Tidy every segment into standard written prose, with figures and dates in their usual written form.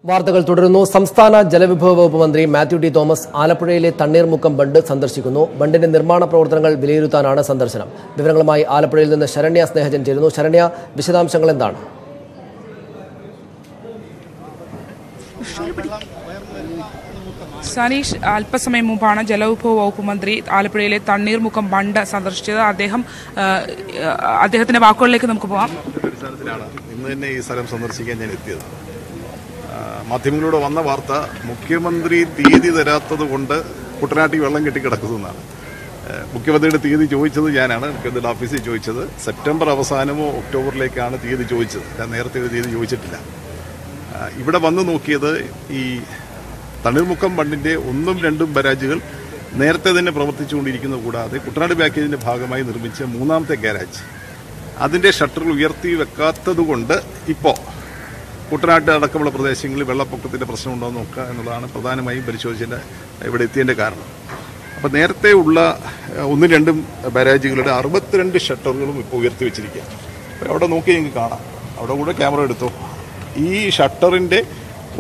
വാർത്തകൾ തുടരുന്നു. സംസ്ഥാന ജലവിഭവ വകുപ്പ് മന്ത്രി മാത്യു ടി തോമസ് ആലപ്പുഴയിലെ തണ്ണീർമുക്കം ബണ്ട് സന്ദർശിക്കുന്നു. ബണ്ടിന്റെ നിർമ്മാണ പ്രവർത്തനങ്ങൾ വിലയിരുത്താനാണ് സന്ദർശനം. വിവരങ്ങളുമായി ആലപ്പുഴയിൽ നിന്ന് ശരണ്യ സ്നേഹജൻ ചേരുന്നു. ശരണ്യ, വിശദാംശങ്ങൾ എന്താണ്? സനീഷ്, അല്പസമയം മുമ്പാണ് ജലവിഭവ വകുപ്പ് മന്ത്രി ആലപ്പുഴയിലെ തണ്ണീർമുക്കം ബണ്ട് സന്ദർശിച്ചത്. അദ്ദേഹത്തിന്റെ വാക്കുകളിലേക്ക് നമുക്ക് പോകാം. ഇന്ന് തന്നെ ഈ സ്ഥലം സന്ദർശിക്കാൻ ഞാൻ എത്തിയത്. മാധ്യമങ്ങളിലൂടെ വന്ന വാർത്ത മുഖ്യമന്ത്രി തീയതി തരാത്തത് കൊണ്ട് കുട്ടനാട്ടിൽ വെള്ളം കെട്ടിക്കിടക്കുന്നതാണ്. മുഖ്യമന്ത്രിയുടെ തീയതി ചോദിച്ചത് ഞാനാണ്. മുഖ്യമന്ത്രിയുടെ ഓഫീസിൽ ചോദിച്ചത് സെപ്റ്റംബർ അവസാനമോ ഒക്ടോബറിലേക്കാണ് തീയതി ചോദിച്ചത്. ഞാൻ നേരത്തെ ഒരു തീയതി ചോദിച്ചിട്ടില്ല. ഇവിടെ വന്ന് നോക്കിയത് ഈ തണ്ണീർമുക്കം ബണ്ടിന്റെ 1ഉം 2ഉം ബാരാജുകൾ നേരത്തെ തന്നെ പ്രവർത്തിച്ചുകൊണ്ടിരിക്കുന്നത് കൂടാതെ കുട്ടനാട് പാക്കേജിന്റെ ഭാഗമായി നിർമ്മിച്ച 3ാമത്തെ ഗാരാജ് അതിന്റെ ഷട്ടറുകൾ ഉയർത്തി വെക്കാത്തത് കൊണ്ട് ഇപ്പോൾ കുട്ടനാട്ട് അടക്കമുള്ള പ്രദേശങ്ങളിൽ വെള്ളപ്പൊക്കത്തിന്റെ പ്രശ്നമുണ്ടോ എന്ന് നോക്കുക എന്നുള്ളതാണ് പ്രധാനമായും പരിശോധിച്ചതിന്റെ ഇവിടെ എത്തിയതിന്റെ കാരണം. അപ്പോൾ നേരത്തെ ഉള്ള 1ഉം 2ഉം ബാരാജുകളുടെ 62 ഷട്ടറുകളും ഇപ്പോൾ ഉയർത്തി വെച്ചിരിക്കുക. അവിടെ നോക്കി നിങ്ങൾക്ക് കാണാം. അവിടെ കൂടെ ക്യാമറ എടുത്തോ. ഈ ഷട്ടറിന്റെ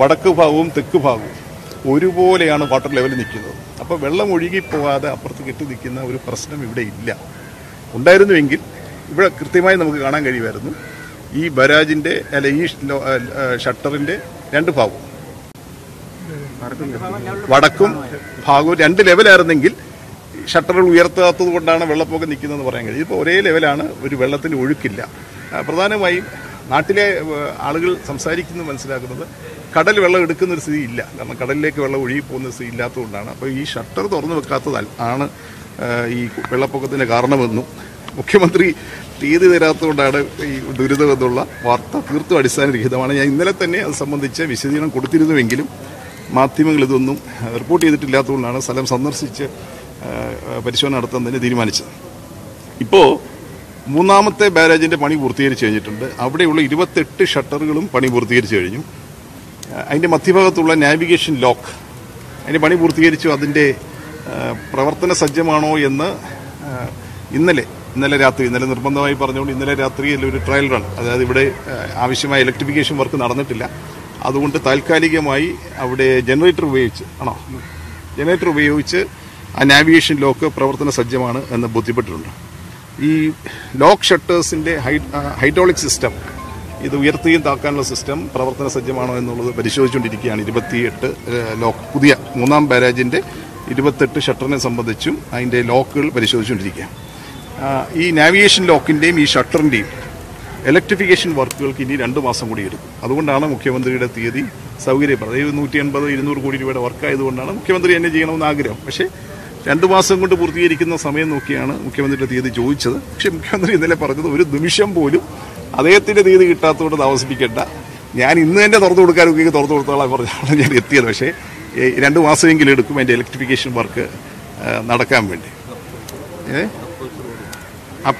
വടക്ക് ഭാഗവും തെക്ക് ഭാഗവും ഒരുപോലെയാണ് വാട്ടർ ലെവൽ നിൽക്കുന്നത്. അപ്പോൾ വെള്ളം ഒഴുകിപ്പോകാതെ അപ്പുറത്ത് കെട്ടി നിൽക്കുന്ന ഒരു പ്രശ്നം ഇവിടെ ഇല്ല. ഉണ്ടായിരുന്നുവെങ്കിൽ ഇവിടെ കൃത്യമായി നമുക്ക് കാണാൻ കഴിയുമായിരുന്നു. ഈ ബരാജിന്റെ ഈ ഷട്ടറിന്റെ 2 ഭാഗവും വടക്കും ഭാഗവും 2 ലെവലായിരുന്നെങ്കിൽ ഷട്ടറുകൾ ഉയർത്താത്തത് കൊണ്ടാണ് വെള്ളപ്പൊക്കം നിൽക്കുന്നതെന്ന് പറയാൻ കഴിയും. ഇപ്പോൾ ഒരേ ലെവലാണ്, ഒരു വെള്ളത്തിന് ഒഴുക്കില്ല. പ്രധാനമായും നാട്ടിലെ ആളുകൾ മനസ്സിലാക്കുന്നത് കടൽ വെള്ളം എടുക്കുന്ന ഒരു സ്ഥിതി ഇല്ല. കാരണം കടലിലേക്ക് വെള്ളം ഒഴുകി പോകുന്ന സ്ഥിതി ഇല്ലാത്തതുകൊണ്ടാണ്. അപ്പോൾ ഈ ഷട്ടർ തുറന്നു വെക്കാത്തത് ആണ് ഈ വെള്ളപ്പൊക്കത്തിന് കാരണമെന്നും മുഖ്യമന്ത്രി തീയതി തരാത്തതുകൊണ്ടാണ് ഈ ദുരിതമെന്നുള്ള വാർത്ത തീർത്തും അടിസ്ഥാനരഹിതമാണ്. ഞാൻ ഇന്നലെ തന്നെ അത് സംബന്ധിച്ച് വിശദീകരണം കൊടുത്തിരുന്നുവെങ്കിലും മാധ്യമങ്ങൾ ഇതൊന്നും റിപ്പോർട്ട് ചെയ്തിട്ടില്ലാത്തതുകൊണ്ടാണ് സ്ഥലം സന്ദർശിച്ച് പരിശോധന നടത്താൻ തന്നെ തീരുമാനിച്ചത്. ഇപ്പോൾ 3ാമത്തെ ബാരാജിന്റെ പണി പൂർത്തീകരിച്ച് കഴിഞ്ഞിട്ടുണ്ട്. അവിടെയുള്ള 28 ഷട്ടറുകളും പണി പൂർത്തീകരിച്ച് കഴിഞ്ഞു. അതിൻ്റെ മധ്യഭാഗത്തുള്ള നാവിഗേഷൻ ലോക്ക് അതിൻ്റെ പണി പൂർത്തീകരിച്ചു. അതിൻ്റെ പ്രവർത്തന സജ്ജമാണോ എന്ന് ഇന്നലെ നിർബന്ധമായി പറഞ്ഞുകൊണ്ട് ഇന്നലെ രാത്രിയിൽ ഒരു ട്രയൽ റൺ, അതായത് ഇവിടെ ആവശ്യമായ ഇലക്ട്രിഫിക്കേഷൻ വർക്ക് നടന്നിട്ടില്ല. അതുകൊണ്ട് താൽക്കാലികമായി അവിടെ ജനറേറ്റർ ഉപയോഗിച്ച് ആ നാവിഗേഷൻ ലോക്ക് പ്രവർത്തന സജ്ജമാണ് എന്ന് ബോധ്യപ്പെട്ടിട്ടുണ്ട്. ഈ ലോക്ക് ഷട്ടേഴ്സിൻ്റെ ഹൈഡ്രോളിക് സിസ്റ്റം, ഇത് ഉയർത്തുകയും താക്കാനുള്ള സിസ്റ്റം പ്രവർത്തന സജ്ജമാണോ എന്നുള്ളത് പരിശോധിച്ചുകൊണ്ടിരിക്കുകയാണ്. 28 ലോക്ക്, പുതിയ 3ാം ബാരാജിന്റെ 28 ഷട്ടറിനെ സംബന്ധിച്ചും അതിന്റെ ലോക്കുകൾ പരിശോധിച്ചുകൊണ്ടിരിക്കുക. ഈ നാവിഗേഷൻ ലോക്കിന്റെയും ഈ ഷട്ടറിന്റെയും ഇലക്ട്രിഫിക്കേഷൻ വർക്കുകൾക്ക് ഇനി 2 മാസം കൂടി എടുക്കും. അതുകൊണ്ടാണ് മുഖ്യമന്ത്രിയുടെ തീയതി സൗകര്യപ്പെടുന്നത്. 180-200 കോടി രൂപയുടെ വർക്കായതുകൊണ്ടാണ് മുഖ്യമന്ത്രി തന്നെ ചെയ്യണമെന്ന് ആഗ്രഹം. പക്ഷേ 2 മാസം കൊണ്ട് പൂർത്തീകരിക്കുന്ന സമയം നോക്കിയാണ് മുഖ്യമന്ത്രിയുടെ തീയതി ചോദിച്ചത്. പക്ഷേ മുഖ്യമന്ത്രി ഇന്നലെ പറഞ്ഞത് ഒരു നിമിഷം പോലും അദ്ദേഹത്തിന്റെ തീയതി കിട്ടാത്തതുകൊണ്ട് താമസിപ്പിക്കേണ്ട, ഞാൻ ഇന്ന് തന്നെ തുറന്നു കൊടുത്തോളാം പറഞ്ഞാണ് ഞാൻ എത്തിയത്. പക്ഷേ 2 മാസമെങ്കിലും എടുക്കും അതിന്റെ ഇലക്ട്രിഫിക്കേഷൻ വർക്ക് നടക്കാൻ വേണ്ടി.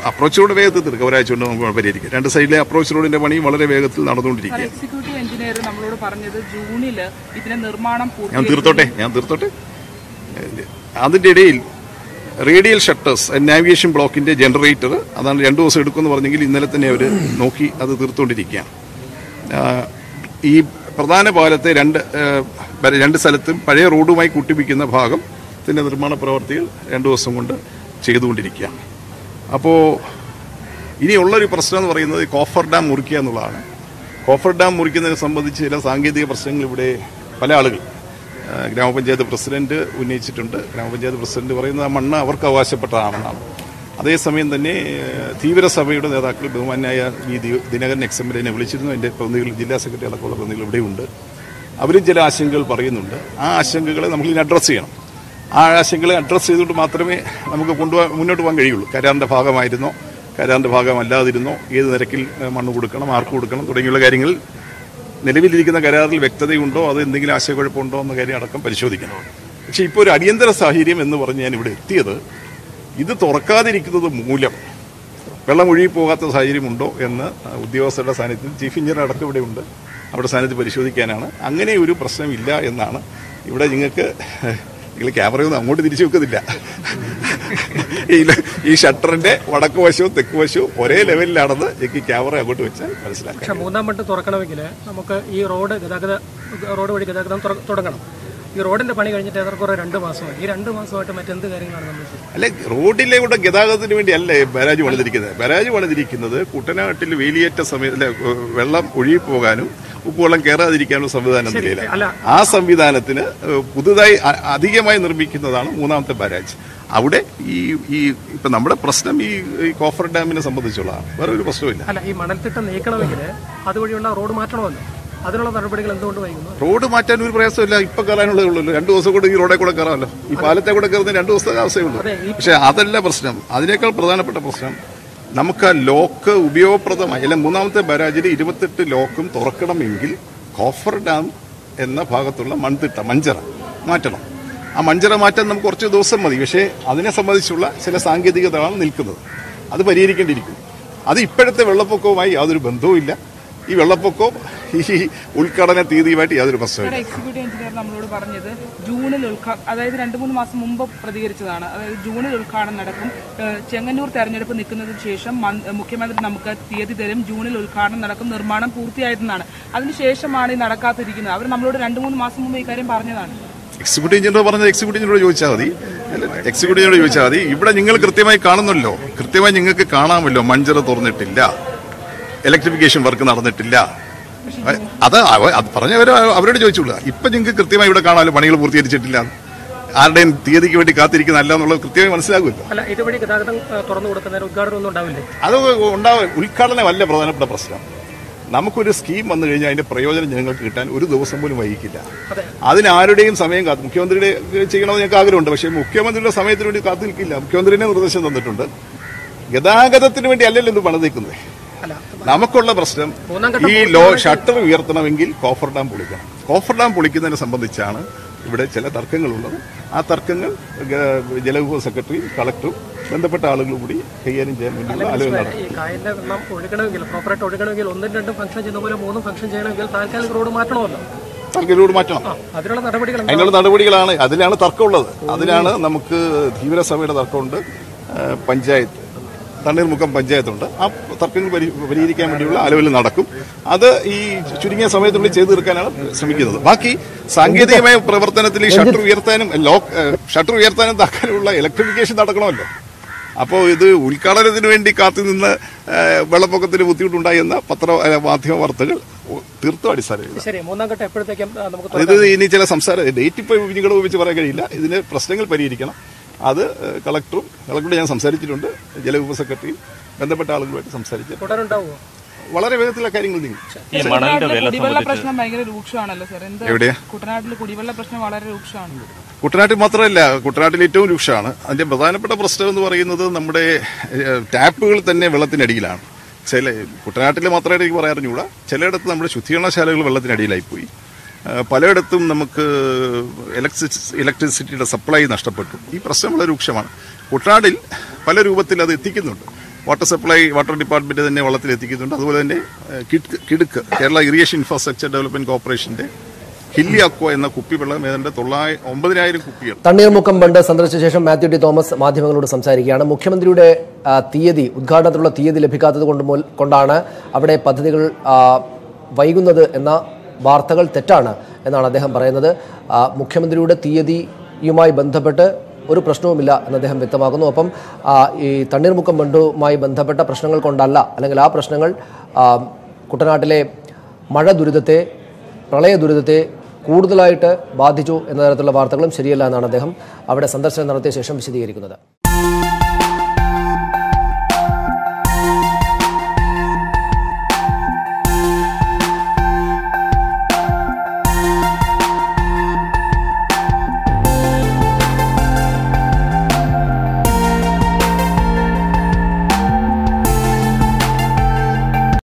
അപ്രോച്ച് റോഡ് വേഗത്തിൽ തീർക്കുക, ഒരാഴ്ച കൊണ്ട് നമുക്ക് പരിഹരിക്കാം. 2 സൈഡിലെ അപ്രോച്ച് റോഡിന്റെ പണി വളരെ വേഗത്തിൽ നടന്നുകൊണ്ടിരിക്കുക. എക്സിക്യൂട്ടീവ് എഞ്ചിനീയർ നമ്മളോട് പറഞ്ഞത് ജൂണിൽ ഇതിന്റെ നിർമ്മാണം ഞാൻ തീർത്തോട്ടെ. അതിന്റെ ഇടയിൽ റേഡിയൽ ഷട്ടേഴ്സ് നാവിഗേഷൻ ബ്ലോക്കിന്റെ ജനറേറ്റർ അതാണ് 2 ദിവസം എടുക്കുമെന്ന് പറഞ്ഞെങ്കിൽ ഇന്നലെ തന്നെ അവർ നോക്കി അത് തീർത്തുകൊണ്ടിരിക്കുകയാണ്. ഈ പ്രധാന പാലത്തെ 2 സ്ഥലത്തും പഴയ റോഡുമായി കൂട്ടിപ്പിക്കുന്ന ഭാഗത്തിന്റെ നിർമ്മാണ പ്രവർത്തികൾ 2 ദിവസം കൊണ്ട് ചെയ്തുകൊണ്ടിരിക്കുകയാണ്. അപ്പോൾ ഇനിയുള്ളൊരു പ്രശ്നം എന്ന് പറയുന്നത് കോഫർ ഡാം മുറിക്കുക എന്നുള്ളതാണ്. കോഫർ ഡാം മുറിക്കുന്നതിനെ സംബന്ധിച്ച് ചില സാങ്കേതിക പ്രശ്നങ്ങൾ ഇവിടെ പല ആളുകൾ ഗ്രാമപഞ്ചായത്ത് പ്രസിഡന്റ് ഉന്നയിച്ചിട്ടുണ്ട്. ഗ്രാമപഞ്ചായത്ത് പ്രസിഡന്റ് പറയുന്നത് ആ മണ്ണ് അവർക്ക് അവകാശപ്പെട്ടതാണെന്നാണ്. അതേസമയം തന്നെ ധീവരസഭയുടെ നേതാക്കൾ ബഹുമാന്യായ ദിനകരൻ എക്സംബലിനെ വിളിച്ചിരുന്നു. അതിൻ്റെ പ്രതിനിധികൾ, ജില്ലാ സെക്രട്ടറി അടക്കമുള്ള പ്രതിനിധികൾ ഇവിടെയുണ്ട്. അവരും ചില ആശങ്കകൾ പറയുന്നുണ്ട്. ആ ആശങ്കകളെ നമ്മളിനി അഡ്രസ്സ് ചെയ്യണം. ആ ആശങ്കകളെ അഡ്രസ്സ് ചെയ്തുകൊണ്ട് മാത്രമേ നമുക്ക് മുന്നോട്ട് പോകാൻ കഴിയുള്ളൂ. കരാറിൻ്റെ ഭാഗമായിരുന്നോ, കരാറിൻ്റെ ഭാഗമല്ലാതിരുന്നോ, ഏത് നിരക്കിൽ മണ്ണ് കൊടുക്കണം, ആർക്ക് കൊടുക്കണം തുടങ്ങിയുള്ള കാര്യങ്ങൾ നിലവിലിരിക്കുന്ന കരാറിൽ വ്യക്തതയുണ്ടോ, അത് എന്തെങ്കിലും ആശയക്കുഴപ്പമുണ്ടോ എന്ന കാര്യം അടക്കം പരിശോധിക്കണം. പക്ഷേ ഇപ്പോൾ ഒരു അടിയന്തര സാഹചര്യം എന്ന് പറഞ്ഞ് ഞാൻ ഇവിടെ എത്തിയത് ഇത് തുറക്കാതിരിക്കുന്നത് മൂലം വെള്ളം ഒഴുകിപ്പോകാത്ത സാഹചര്യമുണ്ടോ എന്ന് ഉദ്യോഗസ്ഥരുടെ സാന്നിധ്യത്തിൽ ചീഫ് എഞ്ചിനീയർ അടക്കം ഇവിടെ ഉണ്ട്, അവിടെ സാന്നിധ്യത്തിൽ പരിശോധിക്കാനാണ്. അങ്ങനെ ഒരു പ്രശ്നമില്ല എന്നാണ് ഇവിടെ നിങ്ങൾക്ക് നിങ്ങൾ ക്യാമറയൊന്നും അങ്ങോട്ട് തിരിച്ചു വെക്കുന്നില്ല. ഈ ഷട്ടറിന്റെ വടക്ക് വശവും തെക്ക് വശവും ഒരേ ലെവലിലാണെന്ന് എനിക്ക് ക്യാമറ അങ്ങോട്ട് വെച്ചാൽ മനസ്സിലാക്കാം. പക്ഷെ മൂന്നാം ബണ്ട് തുറക്കണമെങ്കിൽ നമുക്ക് ഈ റോഡ് വഴി ഗതാഗതം തുടങ്ങണം. ഈ റോഡിന്റെ പണി കഴിഞ്ഞിട്ട് ഏറെക്കുറെ 2 മാസമായി. ഈ 2 മാസമായിട്ട് മറ്റെന്ത് കാര്യങ്ങളാണ് നമ്മൾ ചെയ്യുന്നത്? അല്ലെ, റോഡിലെ കൂടെ ഗതാഗതത്തിന് വേണ്ടി അല്ലേ ബാരാജ് പണിതിരിക്കുന്നത്. ബാരാജ് പണിതിരിക്കുന്നത് കുട്ടനാട്ടിൽ വേലിയേറ്റ സമയത്ത് വെള്ളം ഒഴുകിപ്പോകാനും ഉപ്പുവെള്ളം കയറാതിരിക്കാനുള്ള സംവിധാനം നിലയിലാണ്. ആ സംവിധാനത്തിന് പുതുതായി അധികമായി നിർമ്മിക്കുന്നതാണ് മൂന്നാമത്തെ ബാരാജ്. അവിടെ ഈ ഇപ്പൊ നമ്മുടെ പ്രശ്നം ഈ കോഫർ ഡാമിനെ സംബന്ധിച്ചുള്ളതാണ്, വേറെ ഒരു പ്രശ്നമില്ല. അല്ല, ഈ മണൽത്തിട്ടം നീക്കണമെങ്കിൽ അതുവഴിയുള്ള റോഡ് മാറ്റണമല്ലോ. അതിനുള്ള നടപടികൾ എന്തുകൊണ്ട് വൈകുന്നു? റോഡ് മാറ്റാൻ ഒരു പ്രയാസമില്ല. ഇപ്പൊ കയറാനുള്ളതേ ഉള്ളൂ. 2 ദിവസം കൂടെ ഈ റോഡെ കൂടെ കയറാമല്ലോ. ഈ പാലത്തെ കൂടെ കയറുന്ന 2 ദിവസത്തെ അവസ്ഥയേ ഉള്ളൂ. പക്ഷെ അതല്ല പ്രശ്നം. അതിനേക്കാൾ പ്രധാനപ്പെട്ട പ്രശ്നം നമുക്ക് ആ ലോക്ക് ഉപയോഗപ്രദമായി, അല്ലെങ്കിൽ മൂന്നാമത്തെ ബാരാജിൽ 28 ലോക്കും തുറക്കണമെങ്കിൽ കോഫർ ഡാം എന്ന ഭാഗത്തുള്ള മഞ്ചറ മാറ്റണം. ആ മഞ്ചറ മാറ്റാൻ നമുക്ക് കുറച്ച് ദിവസം മതി. പക്ഷേ അതിനെ സംബന്ധിച്ചുള്ള ചില സാങ്കേതികതകളാണ് നിൽക്കുന്നത്. അത് പരിഹരിക്കേണ്ടിയിരിക്കും. അത് ഇപ്പോഴത്തെ വെള്ളപ്പൊക്കവുമായി യാതൊരു ബന്ധവുമില്ല. ഈ വെള്ളപ്പൊക്കവും ഈ ഉദ്ഘാടന തീയതിയുമായിട്ട് യാതൊരു പ്രശ്നമില്ല. എക്സിക്യൂട്ടീവ് എഞ്ചിനീയർ നമ്മളോട് പറഞ്ഞത് ജൂണിൽ അതായത് 2-3 മാസം മുമ്പ് പ്രതികരിച്ചതാണ്. അതായത് ജൂണിൽ ഉദ്ഘാടനം നടക്കും. ചെങ്ങന്നൂർ തെരഞ്ഞെടുപ്പ് നിൽക്കുന്നതിന് ശേഷം മുഖ്യമന്ത്രി നമുക്ക് തീയതി തരും. ജൂണിൽ ഉദ്ഘാടനം നടക്കും. നിർമ്മാണം പൂർത്തിയായതെന്നാണ്. അതിനുശേഷമാണ് ഈ നടക്കാതിരിക്കുന്നത്. അവർ നമ്മളോട് 2-3 മാസം മുമ്പ് ഈ കാര്യം പറഞ്ഞതാണ്. എക്സിക്യൂട്ടീവ് എഞ്ചിനീയർ പറഞ്ഞത് എക്സിക്യൂട്ടീവ് എഞ്ചിനീയറോട് ചോദിച്ചാൽ മതി. എക്സിക്യൂട്ടീവിനോട് ചോദിച്ചാൽ മതി. ഇവിടെ നിങ്ങൾ കൃത്യമായി കാണുന്നല്ലോ, കൃത്യമായി നിങ്ങൾക്ക് കാണാമല്ലോ. മഞ്ചറ തുറന്നിട്ടില്ല, ഇലക്ട്രിഫിക്കേഷൻ വർക്ക് നടന്നിട്ടില്ല. അത് അവരോട് ചോദിച്ചുള്ളൂ. ഇപ്പൊ നിങ്ങൾക്ക് കൃത്യമായി ഇവിടെ കാണാമല്ലോ പണികൾ പൂർത്തീകരിച്ചിട്ടില്ല. ആരുടെയും തീയതിക്ക് വേണ്ടി കാത്തിരിക്കുന്നതല്ല എന്നുള്ളത് കൃത്യമായി മനസ്സിലാകുമല്ലോ. അല്ല, ഇതുവഴി ഗതാഗതം തുറന്നു കൊടുക്കുന്നതിന് ഉദ്ഘാടനം ഒന്നും ഉണ്ടാവില്ലേ? അത് ഉദ്ഘാടനമല്ല പ്രധാനപ്പെട്ട പ്രശ്നം. നമുക്കൊരു സ്കീം വന്നു കഴിഞ്ഞാൽ അതിന്റെ പ്രയോജനം ജനങ്ങൾക്ക് കിട്ടാൻ ഒരു ദിവസം പോലും വൈകിക്കില്ല. അതിനാരുടെയും സമയം മുഖ്യമന്ത്രിയുടെ ചെയ്യണമെന്ന് ഞങ്ങൾക്ക് ആഗ്രഹമുണ്ട്. പക്ഷേ മുഖ്യമന്ത്രിയുടെ സമയത്തിന് വേണ്ടി കാത്തു നിൽക്കില്ല. മുഖ്യമന്ത്രിനെ നിർദ്ദേശം തന്നിട്ടുണ്ട്. ഗതാഗതത്തിന് വേണ്ടി അല്ലല്ലോ ഇത് പണിതേക്കുന്നത്. നമുക്കുള്ള പ്രശ്നം ഈ ഷട്ടർ ഉയർത്തണമെങ്കിൽ കോഫർ ഡാം പൊളിക്കണം. കോഫർ ഡാം പൊളിക്കുന്നതിനെ സംബന്ധിച്ചാണ് ഇവിടെ ചില തർക്കങ്ങളുള്ളത്. ആ തർക്കങ്ങൾ ജലവിഭവ സെക്രട്ടറിയും കളക്ടറും ബന്ധപ്പെട്ട ആളുകളും കൂടി കൈകാര്യം ചെയ്യാൻ വേണ്ടിയുള്ള ആലോചന നടത്തും. കായലിന്റെ വെള്ളം ഒഴുകണമെങ്കിൽ, പ്രോപ്പറായിട്ട് ഒഴുകണമെങ്കിൽ 1-2 ഫംഗ്ഷൻ ചെയ്യുന്ന പോലെ 3 ഫംഗ്ഷൻ ചെയ്യണമെങ്കിൽ താൽക്കാലിക റോഡ് മാറ്റണമല്ലോ. താൽക്കാലിക റോഡ് മാറ്റണം. അതിനുള്ള നടപടികളാണ്. അതിലാണ് തർക്കമുള്ളത്. അതിലാണ് നമുക്ക് ധീവരസഭയുടെ തർക്കമുണ്ട്. പഞ്ചായത്ത് തണ്ണീർമുക്കം പഞ്ചായത്തുണ്ട്. ആ തർക്കങ്ങൾ പരിഹരിക്കാൻ വേണ്ടിയുള്ള ആലോചന നടക്കും. അത് ഈ ചുരുങ്ങിയ സമയത്തിനുള്ളിൽ ചെയ്തു തീർക്കാനാണ് ശ്രമിക്കുന്നത്. ബാക്കി സാങ്കേതികമായ പ്രവർത്തനത്തിൽ ഈ ഷട്ടർ ഉയർത്താനും താക്കാനുമുള്ള ഇലക്ട്രിഫിക്കേഷൻ നടക്കണമല്ലോ. അപ്പോൾ ഇത് ഉദ്ഘാടനത്തിന് വേണ്ടി കാത്തുനിന്ന് വെള്ളപ്പൊക്കത്തിന് ബുദ്ധിമുട്ടുണ്ടായി എന്ന മാധ്യമ വാർത്തകൾ തീർത്തും അടിസ്ഥാനമില്ല. ഇത് ഇനി ചില ഡേറ്റ് ഇപ്പോൾ നിങ്ങളുടെ ഉപയോഗിച്ച് പറയാൻ കഴിയില്ല. ഇതിന് പ്രശ്നങ്ങൾ പരിഹരിക്കണം. അത് കളക്ടറോട് ഞാൻ സംസാരിച്ചിട്ടുണ്ട്. ജലവിഭവ സെക്രട്ടറിയും ബന്ധപ്പെട്ട ആളുകളുമായിട്ട് സംസാരിച്ചിട്ടുണ്ട്. വളരെ വേഗത്തിലുള്ള കാര്യങ്ങൾ കുടിവെള്ള പ്രശ്നം ഭയങ്കര രൂക്ഷമാണല്ലോ സാർ. എവിടെയാ കുട്ടനാട്ടിൽ കുടിവെള്ള പ്രശ്നം വളരെ രൂക്ഷമാണ്. കുട്ടനാട്ടിൽ മാത്രമല്ല, കുട്ടനാട്ടിൽ ഏറ്റവും രൂക്ഷമാണ്. അതിന്റെ പ്രധാനപ്പെട്ട പ്രശ്നം എന്ന് പറയുന്നത് നമ്മുടെ ടാപ്പുകൾ തന്നെ വെള്ളത്തിനടിയിലാണ്. കുട്ടനാട്ടിൽ മാത്രമേ എനിക്ക് പറയാറിഞ്ഞൂടാ. ചിലയിടത്ത് നമ്മുടെ ശുദ്ധീകരണശാലകൾ വെള്ളത്തിനടിയിലായിപ്പോയി. പലയിടത്തും നമുക്ക് ഇലക്ട്രിസിറ്റിയുടെ സപ്ലൈ നഷ്ടപ്പെട്ടു. ഈ പ്രശ്നം വളരെ രൂക്ഷമാണ്. കുട്ടനാട്ടിൽ പല രൂപത്തിൽ അത് എത്തിക്കുന്നുണ്ട്. വാട്ടർ ഡിപ്പാർട്ട്മെന്റ് തന്നെ വെള്ളത്തിൽ എത്തിക്കുന്നുണ്ട്. അതുപോലെ തന്നെ കിടുക്ക് കേരള ഇറിഗേഷൻ ഇൻഫ്രാസ്ട്രക്ചർ ഡെവലപ്മെന്റ് കോർപ്പറേഷന്റെ ഹില്ലി അക്വ എന്ന കുപ്പിവെള്ളം ഏതാണ്ട് 9,000 കുപ്പികൾ. തണ്ണീർമുക്കം ബണ്ട് സന്ദർശിച്ച ശേഷം മാത്യു ടി തോമസ് മാധ്യമങ്ങളോട് സംസാരിക്കുകയാണ്. മുഖ്യമന്ത്രിയുടെ ഉദ്ഘാടനത്തിലുള്ള തീയതി ലഭിക്കാത്തത് കൊണ്ടാണ് അവിടെ പദ്ധതികൾ വൈകുന്നത് എന്ന വാർത്തകൾ തെറ്റാണ് എന്നാണ് അദ്ദേഹം പറയുന്നത്. മുഖ്യമന്ത്രിയുടെ തീയതിയുമായി ബന്ധപ്പെട്ട് ഒരു പ്രശ്നവുമില്ല എന്ന് അദ്ദേഹം വ്യക്തമാക്കുന്നു. ഒപ്പം ഈ തണ്ണീർമുക്കം ബണ്ടുമായി ബന്ധപ്പെട്ട പ്രശ്നങ്ങൾ കൊണ്ടല്ല, അല്ലെങ്കിൽ ആ പ്രശ്നങ്ങൾ കുട്ടനാട്ടിലെ മഴ ദുരിതത്തെ, പ്രളയ ദുരിതത്തെ കൂടുതലായിട്ട് ബാധിച്ചു എന്ന തരത്തിലുള്ള വാർത്തകളും ശരിയല്ല എന്നാണ് അദ്ദേഹം അവിടെ സന്ദർശനം നടത്തിയ ശേഷം വിശദീകരിക്കുന്നത്.